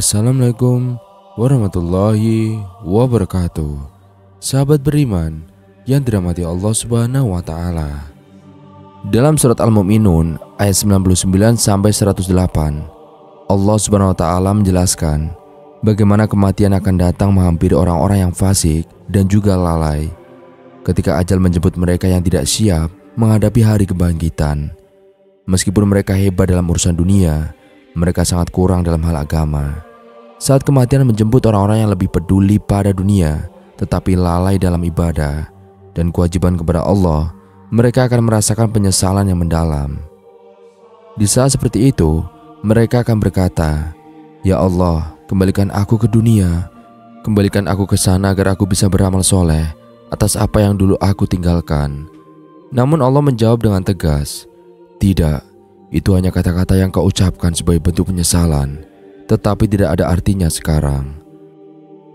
Assalamualaikum warahmatullahi wabarakatuh. Sahabat beriman yang dirahmati Allah Subhanahu wa taala. Dalam surat Al-Mu'minun ayat 99 sampai 108, Allah Subhanahu wa taala menjelaskan bagaimana kematian akan datang menghampiri orang-orang yang fasik dan juga lalai ketika ajal menjemput mereka yang tidak siap menghadapi hari kebangkitan. Meskipun mereka hebat dalam urusan dunia, mereka sangat kurang dalam hal agama. Saat kematian menjemput orang-orang yang lebih peduli pada dunia tetapi lalai dalam ibadah dan kewajiban kepada Allah, mereka akan merasakan penyesalan yang mendalam. Di saat seperti itu, mereka akan berkata, "Ya Allah, kembalikan aku ke dunia. Kembalikan aku ke sana agar aku bisa beramal soleh atas apa yang dulu aku tinggalkan." Namun Allah menjawab dengan tegas, "Tidak. Itu hanya kata-kata yang kau ucapkan sebagai bentuk penyesalan, tetapi tidak ada artinya sekarang."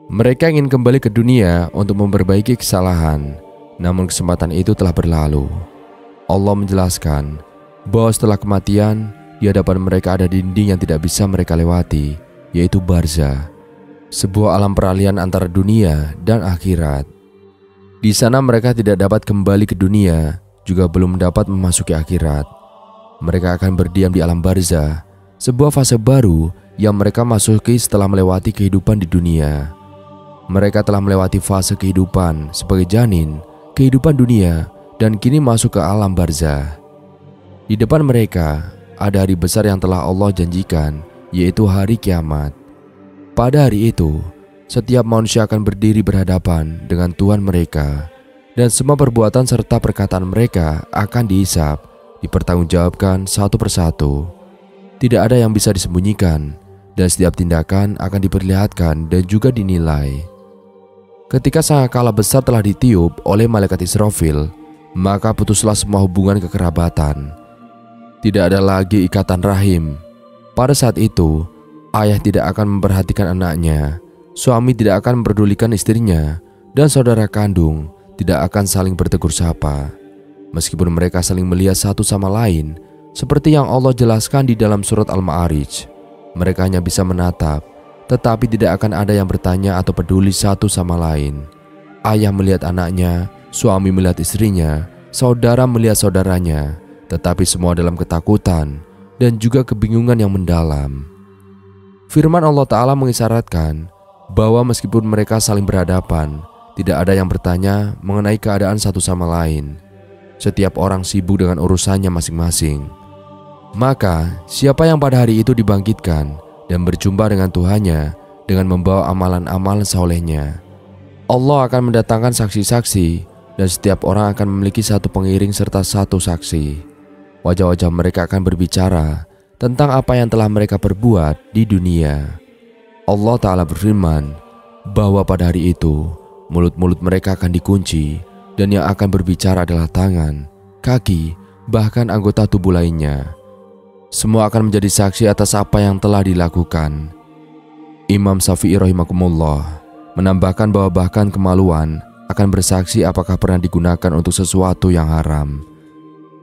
Mereka ingin kembali ke dunia untuk memperbaiki kesalahan, namun kesempatan itu telah berlalu. Allah menjelaskan bahwa setelah kematian, di hadapan mereka ada dinding yang tidak bisa mereka lewati, yaitu barzah, sebuah alam peralihan antara dunia dan akhirat. Di sana mereka tidak dapat kembali ke dunia, juga belum dapat memasuki akhirat. Mereka akan berdiam di alam barzah, sebuah fase baru yang mereka masuki setelah melewati kehidupan di dunia. Mereka telah melewati fase kehidupan sebagai janin, kehidupan dunia, dan kini masuk ke alam barzah. Di depan mereka ada hari besar yang telah Allah janjikan, yaitu hari kiamat. Pada hari itu, setiap manusia akan berdiri berhadapan dengan Tuhan mereka, dan semua perbuatan serta perkataan mereka akan dihisap, dipertanggungjawabkan satu persatu. Tidak ada yang bisa disembunyikan, dan setiap tindakan akan diperlihatkan dan juga dinilai. Ketika sangkakala besar telah ditiup oleh malaikat Israfil, maka putuslah semua hubungan kekerabatan. Tidak ada lagi ikatan rahim. Pada saat itu, ayah tidak akan memperhatikan anaknya, suami tidak akan memperdulikan istrinya, dan saudara kandung tidak akan saling bertegur sapa. Meskipun mereka saling melihat satu sama lain, seperti yang Allah jelaskan di dalam surat Al-Ma'arij, mereka hanya bisa menatap, tetapi tidak akan ada yang bertanya atau peduli satu sama lain. Ayah melihat anaknya, suami melihat istrinya, saudara melihat saudaranya, tetapi semua dalam ketakutan dan juga kebingungan yang mendalam. Firman Allah Ta'ala mengisyaratkan bahwa meskipun mereka saling berhadapan, tidak ada yang bertanya mengenai keadaan satu sama lain. Setiap orang sibuk dengan urusannya masing-masing. Maka siapa yang pada hari itu dibangkitkan dan berjumpa dengan Tuhannya dengan membawa amalan-amalan solehnya, Allah akan mendatangkan saksi-saksi, dan setiap orang akan memiliki satu pengiring serta satu saksi. Wajah-wajah mereka akan berbicara tentang apa yang telah mereka perbuat di dunia. Allah Ta'ala berfirman bahwa pada hari itu mulut-mulut mereka akan dikunci, dan yang akan berbicara adalah tangan, kaki, bahkan anggota tubuh lainnya. Semua akan menjadi saksi atas apa yang telah dilakukan. Imam Syafi'i rahimakumullah menambahkan bahwa bahkan kemaluan akan bersaksi apakah pernah digunakan untuk sesuatu yang haram.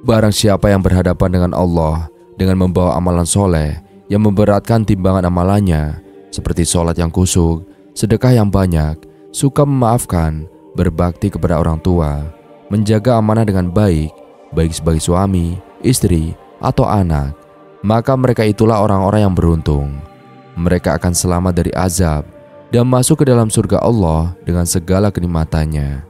Barang siapa yang berhadapan dengan Allah dengan membawa amalan soleh yang memberatkan timbangan amalannya, seperti sholat yang khusyuk, sedekah yang banyak, suka memaafkan, berbakti kepada orang tua, menjaga amanah dengan baik, baik sebagai suami, istri, atau anak, maka mereka itulah orang-orang yang beruntung. Mereka akan selamat dari azab dan masuk ke dalam surga Allah dengan segala kenikmatannya.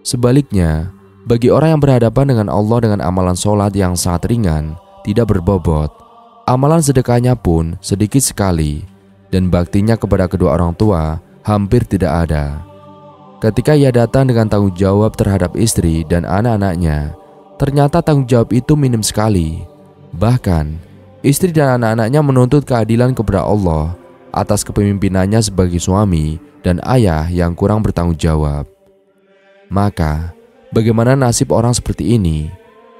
Sebaliknya, bagi orang yang berhadapan dengan Allah dengan amalan sholat yang sangat ringan, tidak berbobot, amalan sedekahnya pun sedikit sekali, dan baktinya kepada kedua orang tua hampir tidak ada. Ketika ia datang dengan tanggung jawab terhadap istri dan anak-anaknya, ternyata tanggung jawab itu minim sekali. Bahkan, istri dan anak-anaknya menuntut keadilan kepada Allah atas kepemimpinannya sebagai suami dan ayah yang kurang bertanggung jawab. Maka, bagaimana nasib orang seperti ini?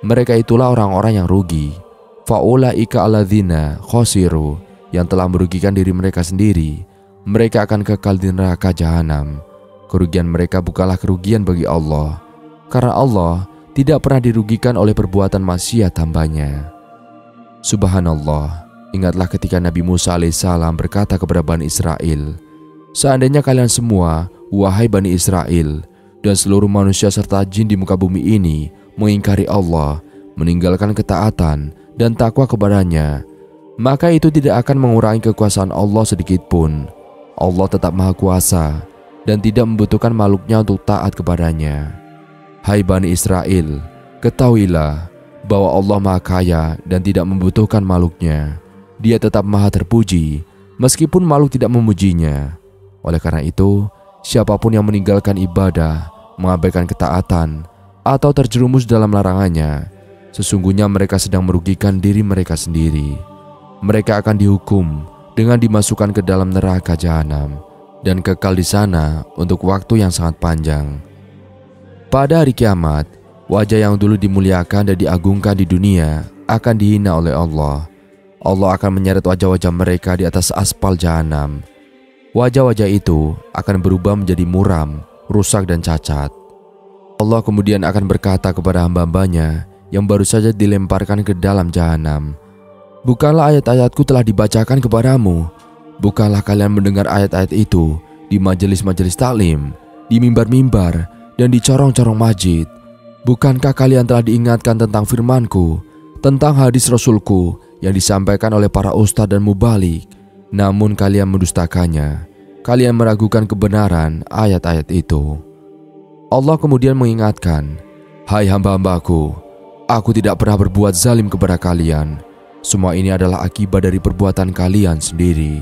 Mereka itulah orang-orang yang rugi. Fa'ulaika alladzina khosiru, yang telah merugikan diri mereka sendiri. Mereka akan kekal di neraka jahanam. Kerugian mereka bukanlah kerugian bagi Allah, karena Allah tidak pernah dirugikan oleh perbuatan maksiat hambanya. Subhanallah, Ingatlah ketika Nabi Musa alaihissalam berkata kepada Bani Israel, "Seandainya kalian semua, wahai Bani Israel, dan seluruh manusia serta jin di muka bumi ini mengingkari Allah, meninggalkan ketaatan dan takwa kepadanya, maka itu tidak akan mengurangi kekuasaan Allah sedikit pun. Allah tetap maha kuasa dan tidak membutuhkan makhluknya untuk taat kepadanya. Hai Bani Israel, ketahuilah bahwa Allah maha kaya dan tidak membutuhkan makhluknya. Dia tetap maha terpuji meskipun makhluk tidak memujinya. Oleh karena itu, siapapun yang meninggalkan ibadah, mengabaikan ketaatan, atau terjerumus dalam larangannya, sesungguhnya mereka sedang merugikan diri mereka sendiri. Mereka akan dihukum dengan dimasukkan ke dalam neraka jahanam dan kekal di sana untuk waktu yang sangat panjang. Pada hari kiamat, wajah yang dulu dimuliakan dan diagungkan di dunia akan dihina oleh Allah. Allah akan menyeret wajah-wajah mereka di atas aspal jahanam. Wajah-wajah itu akan berubah menjadi muram, rusak dan cacat. Allah kemudian akan berkata kepada hamba-hambanya yang baru saja dilemparkan ke dalam jahanam, "Bukanlah ayat-ayatku telah dibacakan kepadamu? Bukanlah kalian mendengar ayat-ayat itu di majelis-majelis taklim, di mimbar-mimbar, dan di corong-corong masjid? Bukankah kalian telah diingatkan tentang firmanku, tentang hadis Rasulku yang disampaikan oleh para ustadz dan mubalik? Namun kalian mendustakannya. Kalian meragukan kebenaran ayat-ayat itu." Allah kemudian mengingatkan, "Hai hamba-hambaku, aku tidak pernah berbuat zalim kepada kalian. Semua ini adalah akibat dari perbuatan kalian sendiri."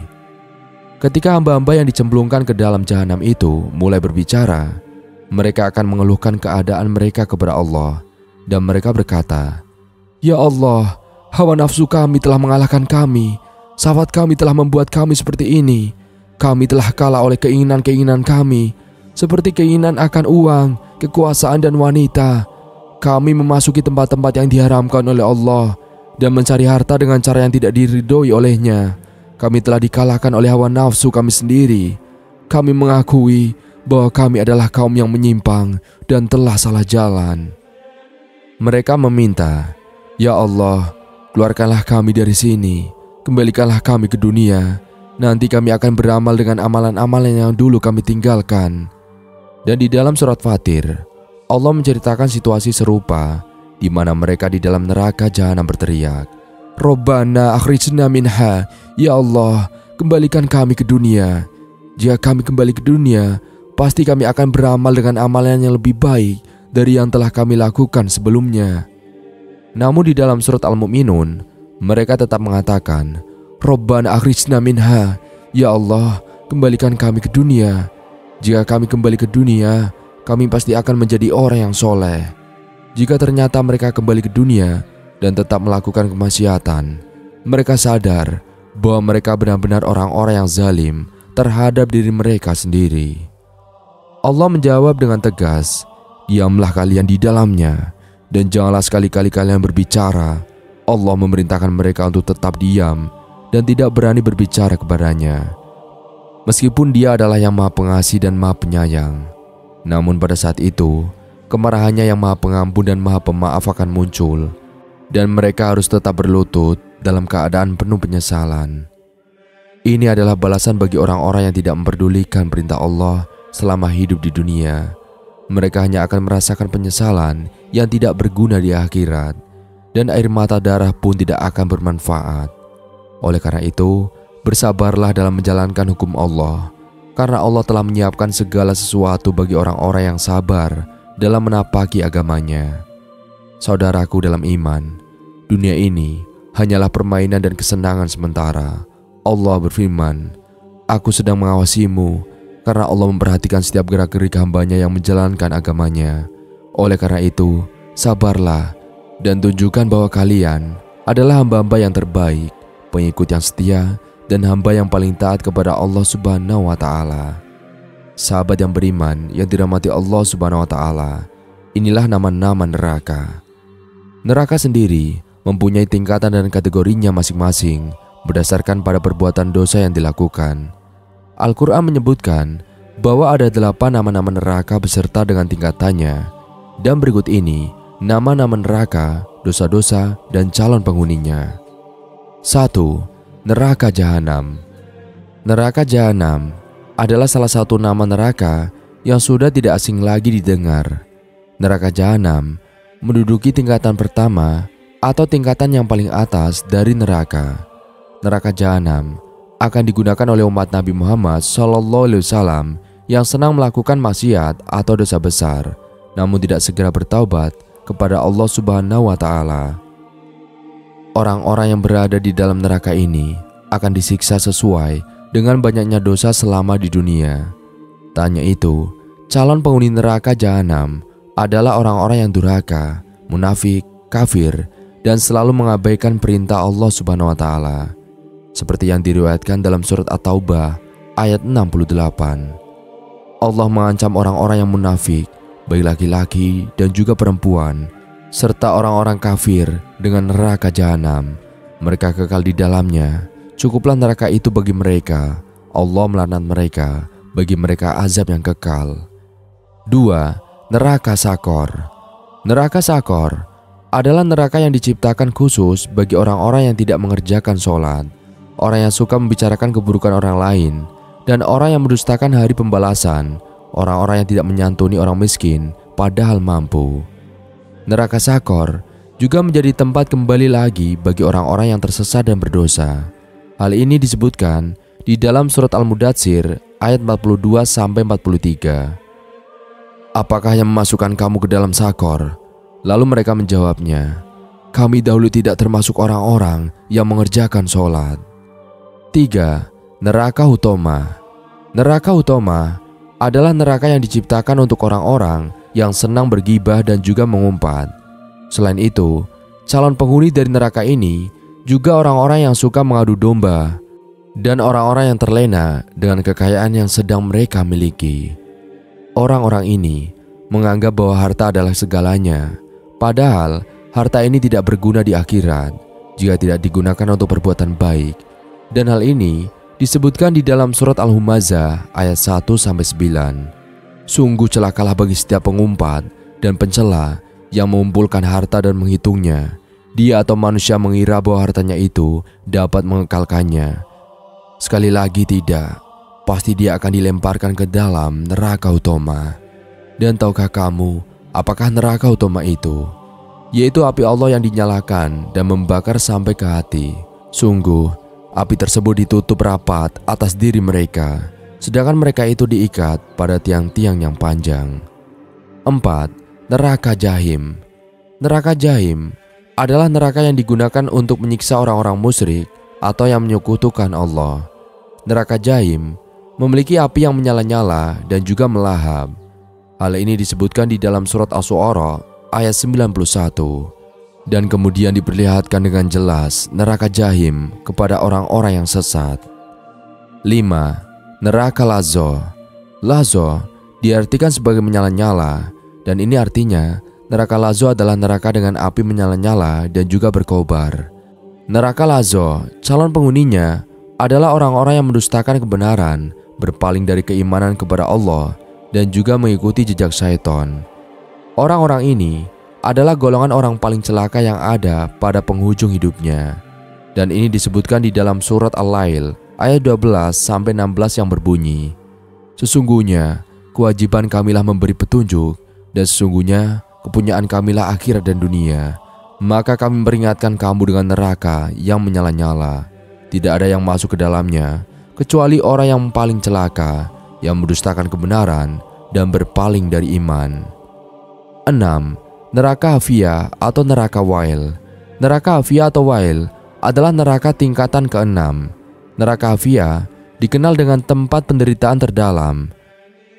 Ketika hamba-hamba yang dicemplungkan ke dalam jahanam itu mulai berbicara, mereka akan mengeluhkan keadaan mereka kepada Allah, dan mereka berkata, "Ya Allah, hawa nafsu kami telah mengalahkan kami. Syahwat kami telah membuat kami seperti ini. Kami telah kalah oleh keinginan-keinginan kami, seperti keinginan akan uang, kekuasaan dan wanita. Kami memasuki tempat-tempat yang diharamkan oleh Allah dan mencari harta dengan cara yang tidak diridhoi olehnya. Kami telah dikalahkan oleh hawa nafsu kami sendiri. Kami mengakui bahwa kami adalah kaum yang menyimpang dan telah salah jalan." Mereka meminta, "Ya Allah, keluarkanlah kami dari sini. Kembalikanlah kami ke dunia. Nanti kami akan beramal dengan amalan-amalan yang dulu kami tinggalkan." Dan di dalam surat Fatir, Allah menceritakan situasi serupa di mana mereka di dalam neraka jahanam berteriak, "Robbana akhrijna minha." Ya Allah, kembalikan kami ke dunia. Jika kami kembali ke dunia, pasti kami akan beramal dengan amalan yang lebih baik dari yang telah kami lakukan sebelumnya. Namun di dalam surat Al-Mu'minun, mereka tetap mengatakan, "Robbana akhrijna minha." Ya Allah, kembalikan kami ke dunia. Jika kami kembali ke dunia, kami pasti akan menjadi orang yang soleh. Jika ternyata mereka kembali ke dunia dan tetap melakukan kemaksiatan, mereka sadar bahwa mereka benar-benar orang-orang yang zalim terhadap diri mereka sendiri. Allah menjawab dengan tegas, "Diamlah kalian di dalamnya, dan janganlah sekali-kali kalian berbicara." Allah memerintahkan mereka untuk tetap diam dan tidak berani berbicara kepadanya. Meskipun Dia adalah yang Maha Pengasih dan Maha Penyayang, namun pada saat itu, kemarahannya yang Maha Pengampun dan Maha Pemaaf akan muncul, dan mereka harus tetap berlutut dalam keadaan penuh penyesalan. Ini adalah balasan bagi orang-orang yang tidak memperdulikan perintah Allah selama hidup di dunia. Mereka hanya akan merasakan penyesalan yang tidak berguna di akhirat, dan air mata darah pun tidak akan bermanfaat. Oleh karena itu, bersabarlah dalam menjalankan hukum Allah, karena Allah telah menyiapkan segala sesuatu bagi orang-orang yang sabar dalam menapaki agamanya. Saudaraku dalam iman, dunia ini hanyalah permainan dan kesenangan sementara. Allah berfirman, "Aku sedang mengawasimu," karena Allah memperhatikan setiap gerak-gerik hambanya yang menjalankan agamanya. Oleh karena itu, sabarlah dan tunjukkan bahwa kalian adalah hamba-hamba yang terbaik, pengikut yang setia, dan hamba yang paling taat kepada Allah Subhanahu wa Ta'ala. Sahabat yang beriman yang dirahmati Allah Subhanahu wa Ta'ala, inilah nama-nama neraka. Neraka sendiri mempunyai tingkatan dan kategorinya masing-masing berdasarkan pada perbuatan dosa yang dilakukan. Al-Quran menyebutkan bahwa ada 8 nama-nama neraka beserta dengan tingkatannya, dan berikut ini nama-nama neraka, dosa-dosa, dan calon penghuninya. 1. neraka jahanam. Neraka jahanam adalah salah satu nama neraka yang sudah tidak asing lagi didengar. Neraka jahanam menduduki tingkatan pertama atau tingkatan yang paling atas dari neraka. Neraka jahanam akan digunakan oleh umat Nabi Muhammad SAW yang senang melakukan maksiat atau dosa besar, namun tidak segera bertaubat kepada Allah Subhanahu wa Ta'ala. Orang-orang yang berada di dalam neraka ini akan disiksa sesuai dengan banyaknya dosa selama di dunia. Tak hanya itu, calon penghuni neraka jahanam adalah orang-orang yang durhaka, munafik, kafir, dan selalu mengabaikan perintah Allah Subhanahu wa Ta'ala. Seperti yang diriwayatkan dalam surat At-Taubah ayat 68. Allah mengancam orang-orang yang munafik, baik laki-laki dan juga perempuan, serta orang-orang kafir dengan neraka jahanam. Mereka kekal di dalamnya. Cukuplah neraka itu bagi mereka. Allah melaknat mereka, bagi mereka azab yang kekal. 2. Neraka Sakor. Neraka Sakor adalah neraka yang diciptakan khusus bagi orang-orang yang tidak mengerjakan sholat, orang yang suka membicarakan keburukan orang lain, dan orang yang mendustakan hari pembalasan, orang-orang yang tidak menyantuni orang miskin padahal mampu. Neraka Sakor juga menjadi tempat kembali lagi bagi orang-orang yang tersesat dan berdosa. Hal ini disebutkan di dalam surat Al-Mudatsir ayat 42-43. Apakah yang memasukkan kamu ke dalam Sakor? Lalu mereka menjawabnya, kami dahulu tidak termasuk orang-orang yang mengerjakan sholat. 3. Neraka Hutoma. Neraka Hutoma adalah neraka yang diciptakan untuk orang-orang yang senang bergibah dan juga mengumpat. Selain itu, calon penghuni dari neraka ini juga orang-orang yang suka mengadu domba dan orang-orang yang terlena dengan kekayaan yang sedang mereka miliki. Orang-orang ini menganggap bahwa harta adalah segalanya, padahal harta ini tidak berguna di akhirat jika tidak digunakan untuk perbuatan baik. Dan hal ini disebutkan di dalam surat Al-Humazah ayat 1-9. Sungguh celakalah bagi setiap pengumpat dan pencela yang mengumpulkan harta dan menghitungnya. Dia atau manusia mengira bahwa hartanya itu dapat mengekalkannya. Sekali lagi tidak, pasti dia akan dilemparkan ke dalam neraka Hutoma. Dan tahukah kamu apakah neraka Hutoma itu? Yaitu api Allah yang dinyalakan dan membakar sampai ke hati. Sungguh, api tersebut ditutup rapat atas diri mereka, sedangkan mereka itu diikat pada tiang-tiang yang panjang. 4. Neraka Jahim. Neraka Jahim adalah neraka yang digunakan untuk menyiksa orang-orang musyrik atau yang menyekutukan Allah. Neraka Jahim memiliki api yang menyala-nyala dan juga melahap. Hal ini disebutkan di dalam surat Asy-Syu'ara ayat 91. Dan kemudian diperlihatkan dengan jelas neraka Jahim kepada orang-orang yang sesat. 5. Neraka Lazo. Lazo diartikan sebagai menyala-nyala, dan ini artinya neraka Lazo adalah neraka dengan api menyala-nyala dan juga berkobar. Neraka Lazo, calon penghuninya adalah orang-orang yang mendustakan kebenaran, berpaling dari keimanan kepada Allah, dan juga mengikuti jejak syaitan. Orang-orang ini adalah golongan orang paling celaka yang ada pada penghujung hidupnya. Dan ini disebutkan di dalam surat Al-Lail ayat 12-16 yang berbunyi, sesungguhnya kewajiban kamilah memberi petunjuk, dan sesungguhnya kepunyaan kamilah akhirat dan dunia. Maka kami memperingatkan kamu dengan neraka yang menyala-nyala. Tidak ada yang masuk ke dalamnya kecuali orang yang paling celaka, yang mendustakan kebenaran dan berpaling dari iman. 6. Neraka Hafiyah atau neraka Wail. Neraka Hafiyah atau Wail adalah neraka tingkatan ke-6. Neraka Hafiyah dikenal dengan tempat penderitaan terdalam.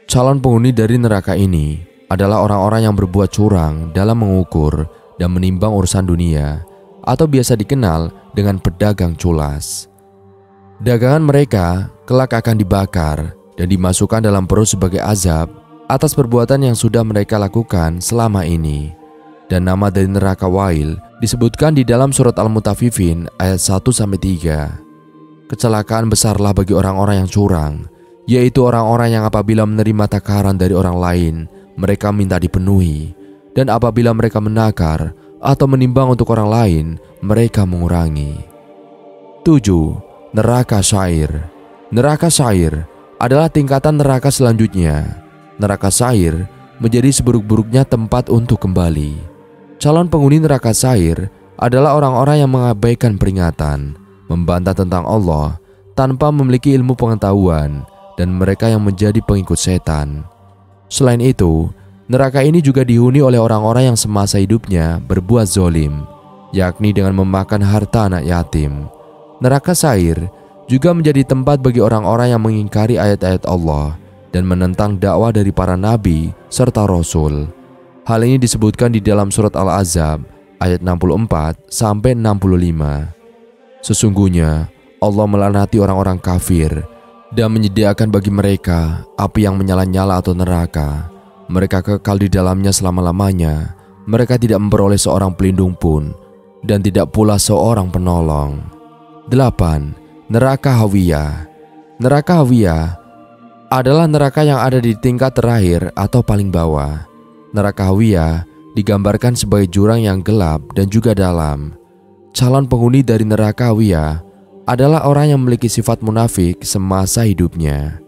Calon penghuni dari neraka ini adalah orang-orang yang berbuat curang dalam mengukur dan menimbang urusan dunia, atau biasa dikenal dengan pedagang culas. Dagangan mereka kelak akan dibakar dan dimasukkan dalam perut sebagai azab atas perbuatan yang sudah mereka lakukan selama ini. Dan nama dari neraka Wail disebutkan di dalam surat Al-Mutaffifin ayat 1-3. Kecelakaan besarlah bagi orang-orang yang curang, yaitu orang-orang yang apabila menerima takaran dari orang lain, mereka minta dipenuhi, dan apabila mereka menakar atau menimbang untuk orang lain, mereka mengurangi. 7. Neraka Sa'ir. Neraka Sa'ir adalah tingkatan neraka selanjutnya. Neraka Sa'ir menjadi seburuk-buruknya tempat untuk kembali. Calon penghuni neraka Sa'ir adalah orang-orang yang mengabaikan peringatan, membantah tentang Allah tanpa memiliki ilmu pengetahuan, dan mereka yang menjadi pengikut setan. Selain itu, neraka ini juga dihuni oleh orang-orang yang semasa hidupnya berbuat zolim, yakni dengan memakan harta anak yatim. Neraka Sa'ir juga menjadi tempat bagi orang-orang yang mengingkari ayat-ayat Allah dan menentang dakwah dari para nabi serta rasul. Hal ini disebutkan di dalam surat Al-Ahzab ayat 64-65. Sesungguhnya Allah melaknati orang-orang kafir dan menyediakan bagi mereka api yang menyala-nyala atau neraka. Mereka kekal di dalamnya selama-lamanya. Mereka tidak memperoleh seorang pelindung pun dan tidak pula seorang penolong. 8. Neraka Hawiyah. Neraka Hawiyah adalah neraka yang ada di tingkat terakhir atau paling bawah. Neraka Hawiyah digambarkan sebagai jurang yang gelap dan juga dalam. Calon penghuni dari neraka Hawiyah adalah orang yang memiliki sifat munafik semasa hidupnya.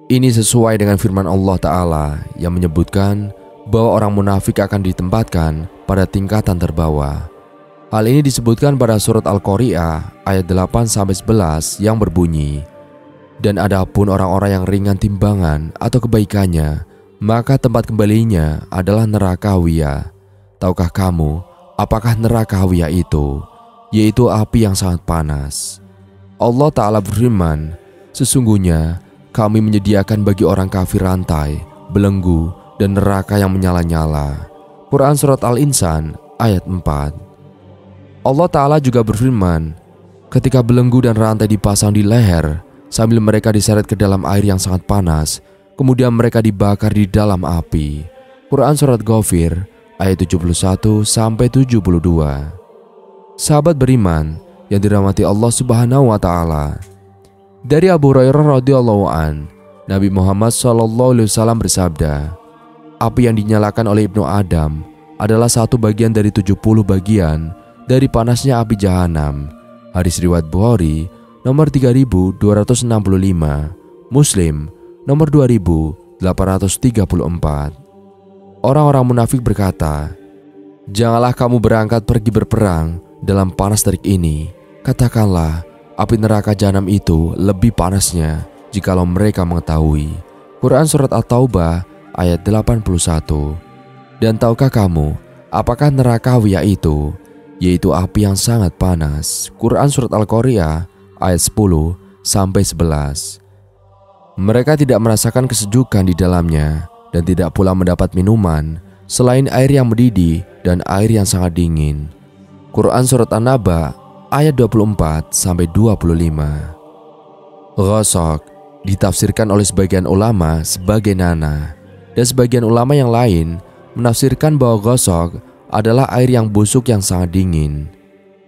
Ini sesuai dengan firman Allah Ta'ala yang menyebutkan bahwa orang munafik akan ditempatkan pada tingkatan terbawah. Hal ini disebutkan pada surat Al-Qari'ah ayat 8-11 yang berbunyi, "Dan adapun orang-orang yang ringan timbangan atau kebaikannya, maka tempat kembalinya adalah neraka Hawiyah. Tahukah kamu apakah neraka Hawiyah itu? Yaitu api yang sangat panas." Allah Ta'ala berfirman, "Sesungguhnya kami menyediakan bagi orang kafir rantai, belenggu, dan neraka yang menyala-nyala." Quran Surat Al-Insan ayat 4. Allah Ta'ala juga berfirman, "Ketika belenggu dan rantai dipasang di leher, sambil mereka diseret ke dalam air yang sangat panas, kemudian mereka dibakar di dalam api." Quran Surat Ghafir ayat 71-72. Sahabat beriman yang dirahmati Allah Subhanahu wa Ta'ala, dari Abu Hurairah radhiyallahu an, Nabi Muhammad SAW bersabda, "Api yang dinyalakan oleh Ibnu Adam adalah satu bagian dari 70 bagian dari panasnya api jahanam." Hadis riwayat Bukhari nomor 3265, Muslim nomor 2834. Orang-orang munafik berkata, "Janganlah kamu berangkat pergi berperang dalam panas terik ini. Katakanlah, api neraka jahanam itu lebih panasnya jikalau mereka mengetahui." Quran Surat At-Taubah ayat 81. Dan tahukah kamu apakah neraka Hawiyah itu? Yaitu api yang sangat panas. Quran Surat Al-Qari'ah ayat 10-11. Mereka tidak merasakan kesejukan di dalamnya dan tidak pula mendapat minuman selain air yang mendidih dan air yang sangat dingin. Quran Surat An-Naba ayat 24-25. Ghasaq ditafsirkan oleh sebagian ulama sebagai nanah, dan sebagian ulama yang lain menafsirkan bahwa ghasaq adalah air yang busuk yang sangat dingin.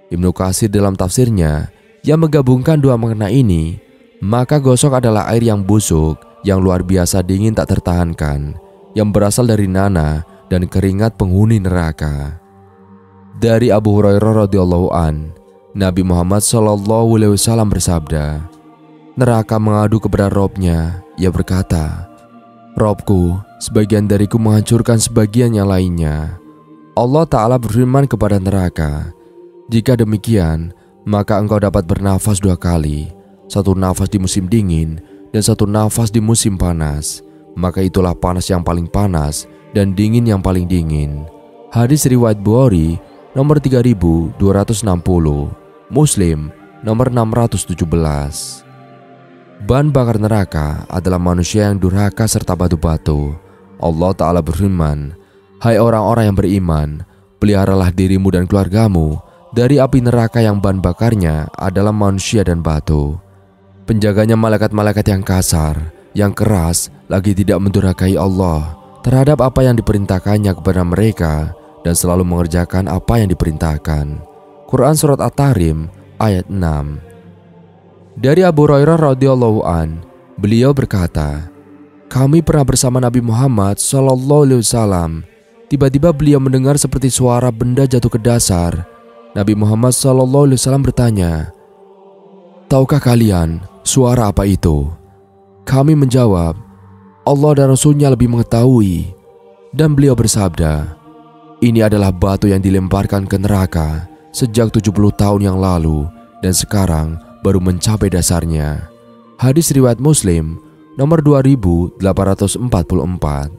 Ibnu Katsir dalam tafsirnya yang menggabungkan dua makna ini, maka ghasaq adalah air yang busuk yang luar biasa dingin tak tertahankan, yang berasal dari nanah dan keringat penghuni neraka. Dari Abu Hurairah radhiyallahu an, Nabi Muhammad SAW bersabda, "Neraka mengadu kepada Robnya. Ia berkata, 'Robku, sebagian dariku menghancurkan sebagian yang lainnya.' Allah Ta'ala berfirman kepada neraka, 'Jika demikian, maka engkau dapat bernafas 2 kali, satu nafas di musim dingin dan satu nafas di musim panas. Maka itulah panas yang paling panas dan dingin yang paling dingin.'" Hadis riwayat Bukhari nomor 3260, Muslim nomor 617. Bahan bakar neraka adalah manusia yang durhaka serta batu-batu. Allah Ta'ala berfirman, "Hai orang-orang yang beriman, peliharalah dirimu dan keluargamu dari api neraka yang bahan bakarnya adalah manusia dan batu." Penjaganya malaikat-malaikat yang kasar, yang keras, lagi tidak mendurhakai Allah terhadap apa yang diperintahkannya kepada mereka dan selalu mengerjakan apa yang diperintahkan. Quran Surat At-Tahrim ayat 6. Dari Abu Hurairah radhiyallahu an, beliau berkata, "Kami pernah bersama Nabi Muhammad SAW. Tiba-tiba beliau mendengar seperti suara benda jatuh ke dasar. Nabi Muhammad SAW bertanya, "Tahukah kalian suara apa itu?" Kami menjawab, "Allah dan Rasul-Nya lebih mengetahui." Dan beliau bersabda, "Ini adalah batu yang dilemparkan ke neraka sejak 70 tahun yang lalu dan sekarang baru mencapai dasarnya." Hadis riwayat Muslim nomor 2844.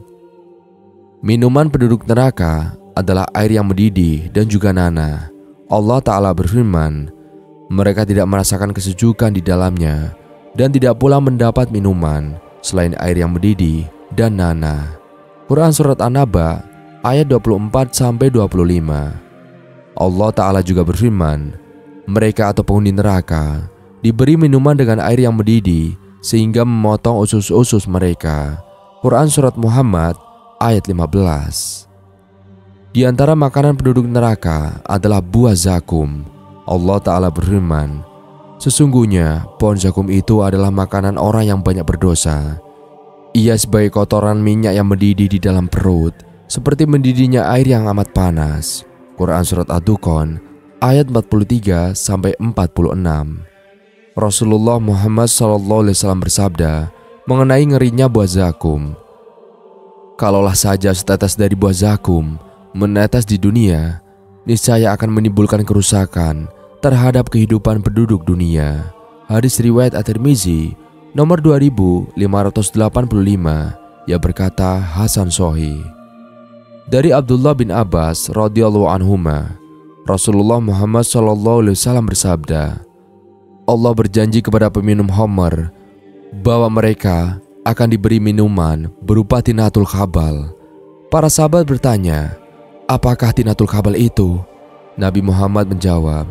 Minuman penduduk neraka adalah air yang mendidih dan juga nanah. Allah Ta'ala berfirman, "Mereka tidak merasakan kesejukan di dalamnya dan tidak pula mendapat minuman selain air yang mendidih dan nanah." Quran Surat An-Naba ayat 24-25. Allah Ta'ala juga berfirman, "Mereka atau penghuni neraka diberi minuman dengan air yang mendidih sehingga memotong usus-usus mereka." Quran Surat Muhammad ayat 15. Di antara makanan penduduk neraka adalah buah zakum. Allah Ta'ala berfirman, "Sesungguhnya pohon zakum itu adalah makanan orang yang banyak berdosa. Ia sebagai kotoran minyak yang mendidih di dalam perut, seperti mendidihnya air yang amat panas." Quran Surat Ad-Dukhan ayat 43-46. Rasulullah Muhammad SAW bersabda mengenai ngerinya buah zakum, "Kalaulah saja setetes dari buah zakum menetes di dunia, niscaya akan menimbulkan kerusakan terhadap kehidupan penduduk dunia." Hadis riwayat At-Tirmizi nomor 2585 yang berkata hasan sahih. Dari Abdullah bin Abbas radhiyallahu anhuma, Rasulullah Muhammad SAW bersabda, "Allah berjanji kepada peminum khamr bahwa mereka akan diberi minuman berupa tinatul khabal." Para sahabat bertanya, "Apakah tinatul khabal itu?" Nabi Muhammad menjawab,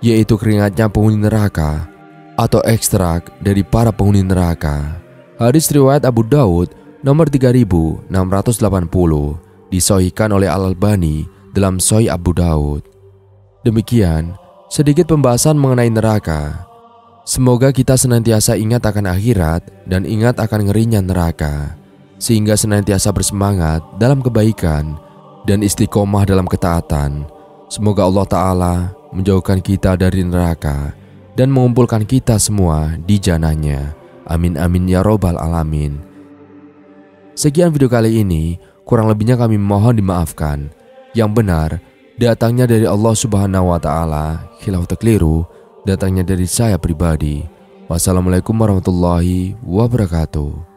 "Yaitu keringatnya penghuni neraka atau ekstrak dari para penghuni neraka." Hadis riwayat Abu Daud nomor 3680, disahihkan oleh Al-Albani dalam Sahih Abu Daud. Demikian sedikit pembahasan mengenai neraka. Semoga kita senantiasa ingat akan akhirat dan ingat akan ngerinya neraka, sehingga senantiasa bersemangat dalam kebaikan dan istiqomah dalam ketaatan. Semoga Allah Ta'ala menjauhkan kita dari neraka dan mengumpulkan kita semua di jannahnya. Amin amin ya robbal alamin. Sekian video kali ini, kurang lebihnya kami mohon dimaafkan. Yang benar datangnya dari Allah Subhanahu wa Ta'ala, khilaf keliru datangnya dari saya pribadi. Wassalamualaikum warahmatullahi wabarakatuh.